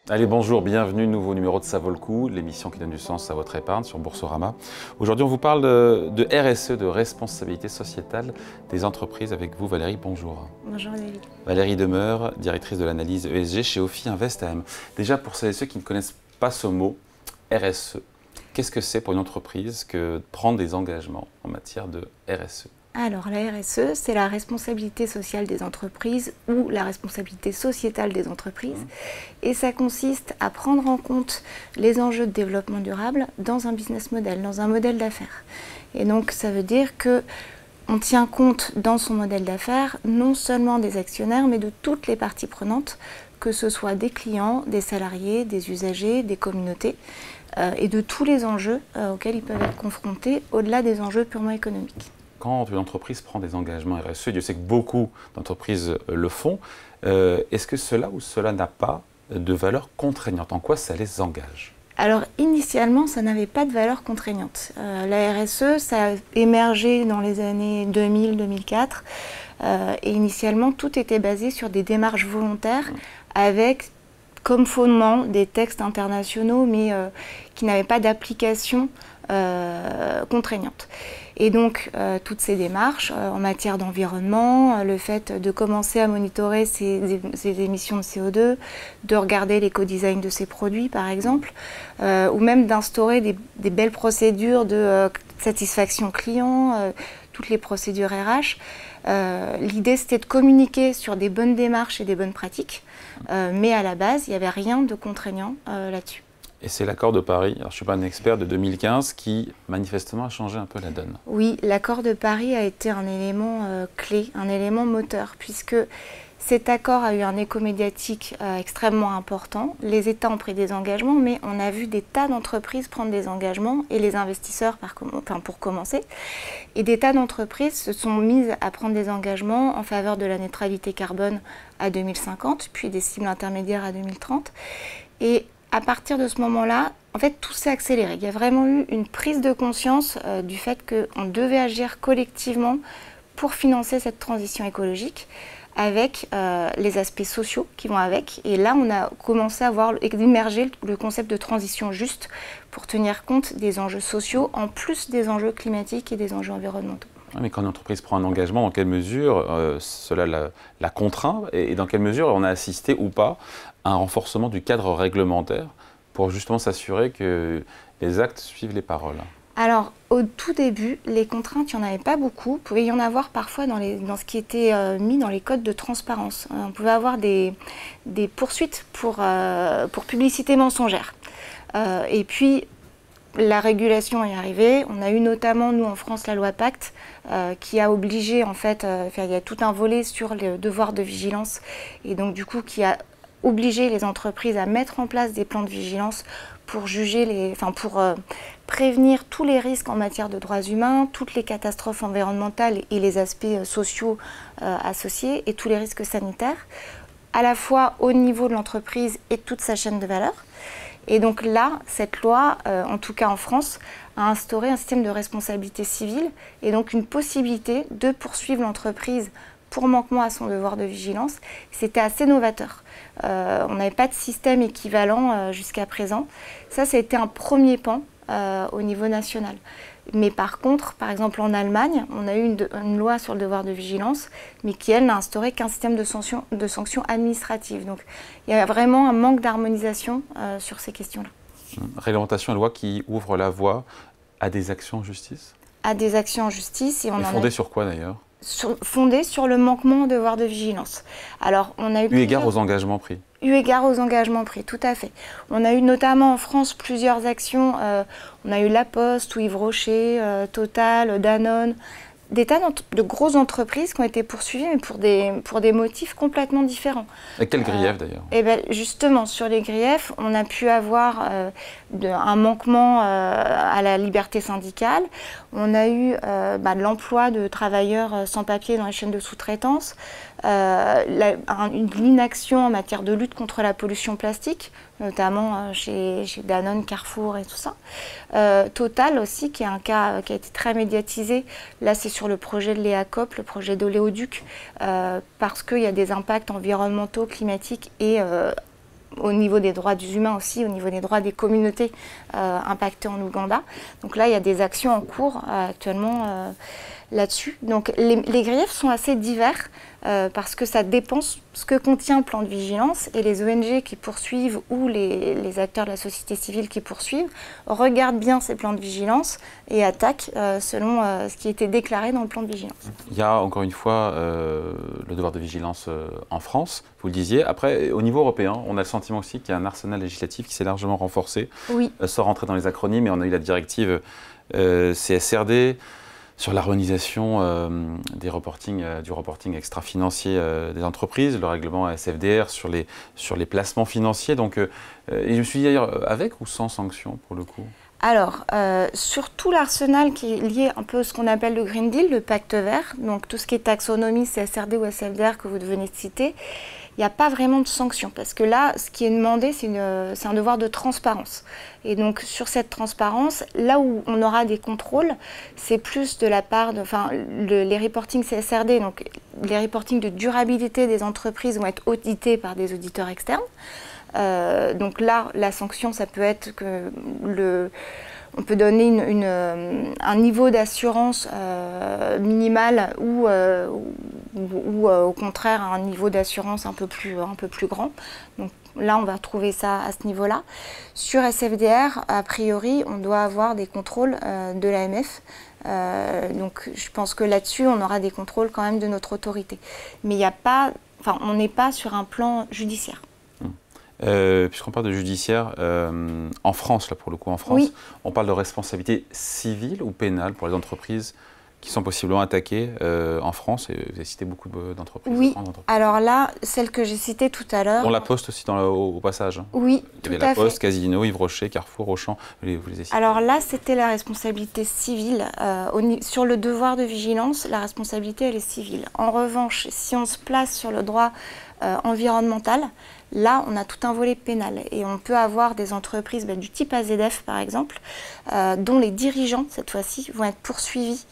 Allez, bonjour, bienvenue, nouveau numéro de Ça vaut le coup, l'émission qui donne du sens à votre épargne sur Boursorama. Aujourd'hui, on vous parle de RSE, de responsabilité sociétale des entreprises. Avec vous, Valérie, bonjour. Bonjour David. Valérie Demeure, directrice de l'analyse ESG chez Ophi Invest AM. Déjà, pour celles et ceux qui ne connaissent pas ce mot, RSE, qu'est-ce que c'est pour une entreprise que de prendre des engagements en matière de RSE? Alors la RSE, c'est la responsabilité sociale des entreprises ou la responsabilité sociétale des entreprises. Et ça consiste à prendre en compte les enjeux de développement durable dans un business model, dans un modèle d'affaires. Et donc ça veut dire que on tient compte dans son modèle d'affaires non seulement des actionnaires, mais de toutes les parties prenantes, que ce soit des clients, des salariés, des usagers, des communautés, et de tous les enjeux auxquels ils peuvent être confrontés au-delà des enjeux purement économiques. Quand une entreprise prend des engagements RSE, Dieu sait que beaucoup d'entreprises le font, est-ce que cela ou cela n'a pas de valeur contraignante? En quoi ça les engage? Alors initialement, ça n'avait pas de valeur contraignante. La RSE, ça a émergé dans les années 2000-2004 et initialement, tout était basé sur des démarches volontaires avec comme fondement des textes internationaux mais qui n'avaient pas d'application contraignante. Et donc, toutes ces démarches en matière d'environnement, le fait de commencer à monitorer ces émissions de CO2, de regarder l'éco-design de ces produits, par exemple, ou même d'instaurer des belles procédures de satisfaction client, toutes les procédures RH. L'idée, c'était de communiquer sur des bonnes démarches et des bonnes pratiques, mais à la base, il n'y avait rien de contraignant là-dessus. Et c'est l'accord de Paris, alors je ne suis pas un expert, de 2015 qui manifestement a changé un peu la donne. Oui, l'accord de Paris a été un élément clé, un élément moteur, puisque cet accord a eu un écho médiatique extrêmement important. Les États ont pris des engagements, mais on a vu des tas d'entreprises prendre des engagements, et les investisseurs pour commencer. Et des tas d'entreprises se sont mises à prendre des engagements en faveur de la neutralité carbone à 2050, puis des cibles intermédiaires à 2030. Et à partir de ce moment-là, en fait, tout s'est accéléré. Il y a vraiment eu une prise de conscience du fait qu'on devait agir collectivement pour financer cette transition écologique avec les aspects sociaux qui vont avec. Et là, on a commencé à voir émerger le concept de transition juste pour tenir compte des enjeux sociaux en plus des enjeux climatiques et des enjeux environnementaux. Mais quand une entreprise prend un engagement, dans quelle mesure cela la contraint et dans quelle mesure on a assisté ou pas à un renforcement du cadre réglementaire pour justement s'assurer que les actes suivent les paroles? Alors, au tout début, les contraintes, il n'y en avait pas beaucoup. Il pouvait y en avoir parfois dans ce qui était mis dans les codes de transparence. On pouvait avoir des poursuites pour publicité mensongère. Et puis, la régulation est arrivée. On a eu notamment, nous en France, la loi Pacte qui a obligé, en fait, il y a tout un volet sur le devoir de vigilance et donc du coup qui a obligé les entreprises à mettre en place des plans de vigilance pour pour prévenir tous les risques en matière de droits humains, toutes les catastrophes environnementales et les aspects sociaux associés et tous les risques sanitaires, à la fois au niveau de l'entreprise et de toute sa chaîne de valeur. Et donc là, cette loi, en tout cas en France, a instauré un système de responsabilité civile et donc une possibilité de poursuivre l'entreprise pour manquement à son devoir de vigilance. C'était assez novateur. On n'avait pas de système équivalent jusqu'à présent. Ça a été un premier pan au niveau national. Mais par contre, par exemple en Allemagne, on a eu une loi sur le devoir de vigilance, mais qui, elle, n'a instauré qu'un système de sanctions administratives. Donc il y a vraiment un manque d'harmonisation sur ces questions-là. Réglementation et loi qui ouvre la voie à des actions en justice? À des actions en justice. Et fondées sur quoi d'ailleurs? Fondées sur le manquement au devoir de vigilance. Alors, on a eu égard aux engagements pris. Eu égard aux engagements pris, tout à fait. On a eu notamment en France plusieurs actions. On a eu La Poste, ou Yves Rocher, Total, Danone, des tas de grosses entreprises qui ont été poursuivies, mais pour des motifs complètement différents. Et quels griefs d'ailleurs? Et bien justement, sur les griefs, on a pu avoir un manquement à la liberté syndicale. On a eu de l'emploi de travailleurs sans papier dans les chaînes de sous-traitance, une inaction en matière de lutte contre la pollution plastique, notamment chez Danone, Carrefour et tout ça. Total aussi, qui est un cas qui a été très médiatisé. Là, c'est sur le projet de l'EACOP, le projet d'oléoduc, parce qu'il y a des impacts environnementaux, climatiques et au niveau des droits humains aussi, au niveau des droits des communautés impactées en Ouganda. Donc là, il y a des actions en cours actuellement là-dessus. Donc les griefs sont assez divers parce que ça dépend ce que contient le plan de vigilance, et les ONG qui poursuivent ou les acteurs de la société civile qui poursuivent regardent bien ces plans de vigilance et attaquent selon ce qui a été déclaré dans le plan de vigilance. Il y a encore une fois le devoir de vigilance en France, vous le disiez. Après, au niveau européen, on a le sentiment aussi qu'il y a un arsenal législatif qui s'est largement renforcé. Oui. Sans rentrer dans les acronymes, mais on a eu la directive CSRD, sur l'harmonisation du reporting extra-financier des entreprises, le règlement SFDR sur les placements financiers. Donc, et je me suis dit d'ailleurs, avec ou sans sanction pour le coup? Alors, sur tout l'arsenal qui est lié un peu à ce qu'on appelle le Green Deal, le pacte vert, donc tout ce qui est taxonomie, CSRD ou SFDR que vous venez de citer, il n'y a pas vraiment de sanction, parce que là, ce qui est demandé, c'est un devoir de transparence. Et donc, sur cette transparence, là où on aura des contrôles, c'est plus de la part les reportings CSRD, donc les reportings de durabilité des entreprises vont être audités par des auditeurs externes. Donc là, la sanction, ça peut être que on peut donner un niveau d'assurance minimal ou au contraire un niveau d'assurance un peu plus grand. Donc là, on va trouver ça à ce niveau-là. Sur SFDR, a priori, on doit avoir des contrôles de l'AMF. Donc je pense que là-dessus, on aura des contrôles quand même de notre autorité. Mais il n'y a pas, on n'est pas sur un plan judiciaire. Puisqu'on parle de judiciaire, en France, là pour le coup en France, oui. On parle de responsabilité civile ou pénale pour les entreprises qui sont possiblement attaquées en France, et vous avez cité beaucoup d'entreprises. Oui, alors là, celle que j'ai citée tout à l'heure... On la Poste aussi au passage. Oui, tout à fait. Il y avait la Poste, Casino, Yves Rocher, Carrefour, Auchan, vous les avez cités. Alors là, c'était la responsabilité civile. Sur le devoir de vigilance, la responsabilité, elle est civile. En revanche, si on se place sur le droit environnemental, là, on a tout un volet pénal, et on peut avoir des entreprises du type AZF, par exemple, dont les dirigeants, cette fois-ci, vont être poursuivis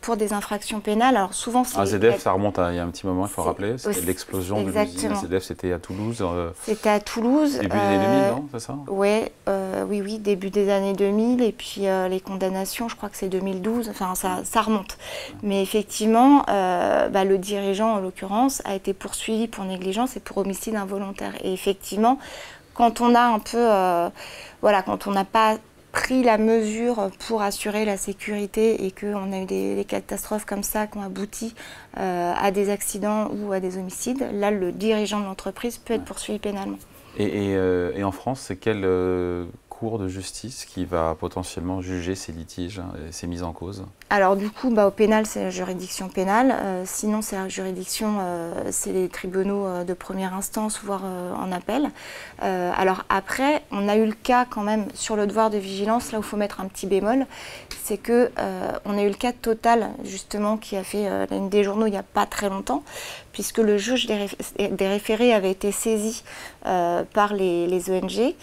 pour des infractions pénales. Alors souvent, AZF, ça remonte à il y a un petit moment, il faut rappeler. C'était l'explosion de l'usine AZF, c'était à Toulouse. C'était à Toulouse. Début des années 2000, non, c'est ça? Oui, début des années 2000, et puis les condamnations, je crois que c'est 2012, enfin ça remonte. Mais effectivement, le dirigeant, en l'occurrence, a été poursuivi pour négligence et pour homicide involontaire. Et effectivement, quand on a un peu, quand on n'a pas pris la mesure pour assurer la sécurité et qu'on a eu des catastrophes comme ça qui ont abouti à des accidents ou à des homicides, là, le dirigeant de l'entreprise peut être poursuivi pénalement. Et en France, c'est quelle cour de justice qui va potentiellement juger ces litiges, ces mises en cause? Alors du coup, au pénal, c'est la juridiction pénale. Sinon, c'est la juridiction, c'est les tribunaux de première instance, voire en appel. Alors après, on a eu le cas quand même sur le devoir de vigilance, là où il faut mettre un petit bémol, c'est que on a eu le cas de Total, justement, qui a fait la une des journaux il n'y a pas très longtemps, puisque le juge des référés avait été saisi par les ONG,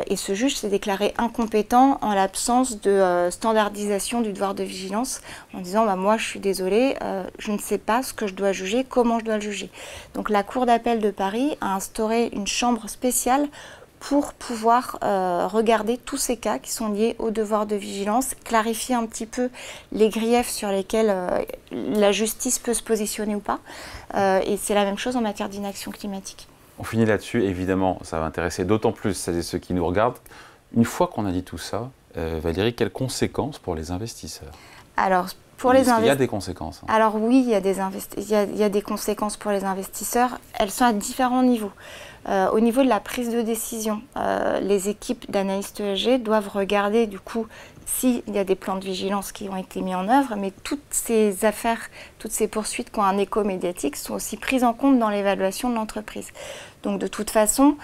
et ce juge s'est déclaré incompétent en l'absence de standardisation du devoir de vigilance, en disant moi je suis désolée, je ne sais pas ce que je dois juger, comment je dois le juger. Donc la Cour d'appel de Paris a instauré une chambre spéciale pour pouvoir regarder tous ces cas qui sont liés au devoir de vigilance, clarifier un petit peu les griefs sur lesquels la justice peut se positionner ou pas. Et c'est la même chose en matière d'inaction climatique. On finit là-dessus, évidemment, ça va intéresser d'autant plus celles et ceux qui nous regardent. Une fois qu'on a dit tout ça, Valérie, quelles conséquences pour les investisseurs? Alors, pour les il y a des conséquences. Alors oui, il y a des conséquences pour les investisseurs. Elles sont à différents niveaux. Au niveau de la prise de décision, les équipes d'analystes ESG doivent regarder du coup s'il y a des plans de vigilance qui ont été mis en œuvre, mais toutes ces affaires, toutes ces poursuites qui ont un écho médiatique sont aussi prises en compte dans l'évaluation de l'entreprise. Donc de toute façon,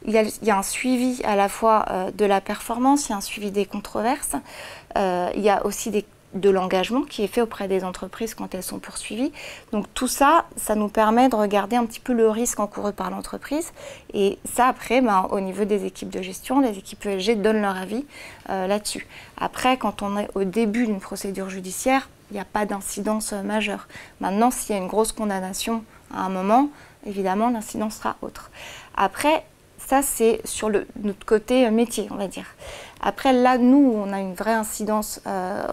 il y a un suivi à la fois de la performance, il y a un suivi des controverses, il y a aussi de l'engagement qui est fait auprès des entreprises quand elles sont poursuivies. Donc tout ça, ça nous permet de regarder un petit peu le risque encouru par l'entreprise. Et ça, après, au niveau des équipes de gestion, les équipes ESG donnent leur avis là-dessus. Après, quand on est au début d'une procédure judiciaire, il n'y a pas d'incidence majeure. Maintenant, s'il y a une grosse condamnation à un moment, évidemment, l'incidence sera autre. Après, ça, c'est sur notre côté métier, on va dire. Après, là, nous, on a une vraie incidence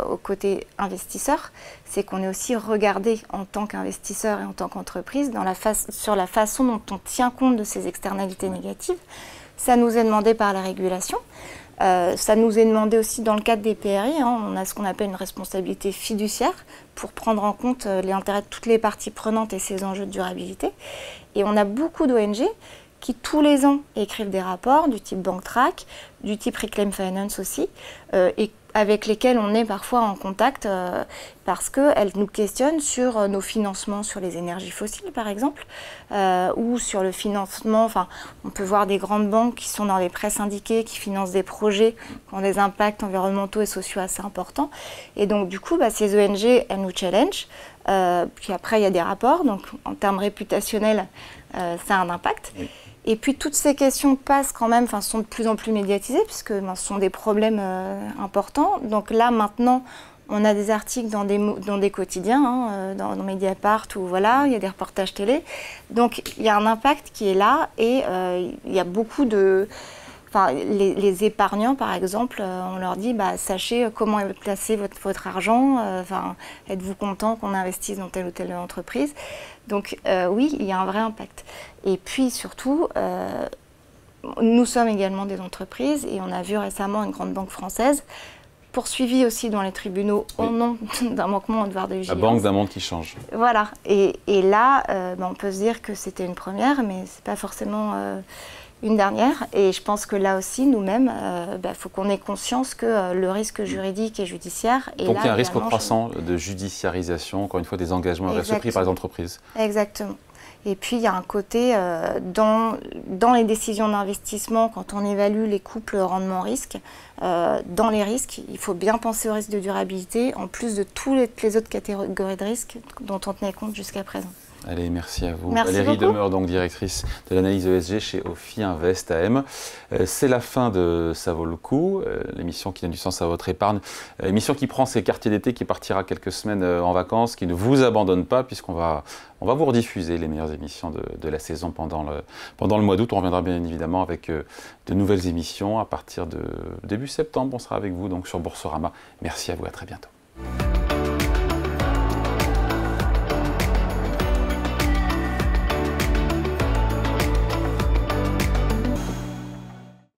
au côté investisseur. C'est qu'on est aussi regardé en tant qu'investisseur et en tant qu'entreprise sur la façon dont on tient compte de ces externalités négatives. Ça nous est demandé par la régulation. Ça nous est demandé aussi dans le cadre des PRI, hein, on a ce qu'on appelle une responsabilité fiduciaire pour prendre en compte les intérêts de toutes les parties prenantes et ces enjeux de durabilité. Et on a beaucoup d'ONG qui tous les ans écrivent des rapports du type BankTrack, du type Reclaim Finance aussi, et avec lesquels on est parfois en contact parce qu'elles nous questionnent sur nos financements sur les énergies fossiles par exemple, ou sur le financement, enfin on peut voir des grandes banques qui sont dans les prêts syndiqués, qui financent des projets qui ont des impacts environnementaux et sociaux assez importants. Et donc du coup, ces ONG, elles nous challenge. Puis après, il y a des rapports, donc en termes réputationnels, ça a un impact. Oui. Et puis toutes ces questions passent quand même, sont de plus en plus médiatisées puisque ce sont des problèmes importants. Donc là maintenant, on a des articles dans des quotidiens, hein, dans Mediapart où voilà, il y a des reportages télé. Donc il y a un impact qui est là et il y a beaucoup de... les épargnants, par exemple, on leur dit sachez comment placer votre argent, êtes-vous content qu'on investisse dans telle ou telle entreprise. Donc oui, il y a un vrai impact. Et puis surtout, nous sommes également des entreprises et on a vu récemment une grande banque française poursuivie aussi dans les tribunaux au nom d'un manquement au devoir de vigilance. La banque d'un monde qui change. Voilà. Et là, on peut se dire que c'était une première, mais ce n'est pas forcément... une dernière, et je pense que là aussi, nous-mêmes, faut qu'on ait conscience que le risque juridique et judiciaire est là. Donc il y a un risque croissant de judiciarisation, encore une fois, des engagements pris par les entreprises. Exactement. Et puis il y a un côté, dans les décisions d'investissement, quand on évalue les couples rendement-risque, dans les risques, il faut bien penser au risque de durabilité, en plus de toutes les autres catégories de risques dont on tenait compte jusqu'à présent. Allez, merci à vous. Merci Valérie beaucoup. Demeure, donc directrice de l'analyse ESG chez Ophi Invest AM. C'est la fin de Ça vaut le coup, l'émission qui donne du sens à votre épargne. L'émission qui prend ses quartiers d'été, qui partira quelques semaines en vacances, qui ne vous abandonne pas, puisqu'on va vous rediffuser les meilleures émissions de la saison pendant le mois d'août. On reviendra bien évidemment avec de nouvelles émissions à partir de début septembre. On sera avec vous donc sur Boursorama. Merci à vous, à très bientôt.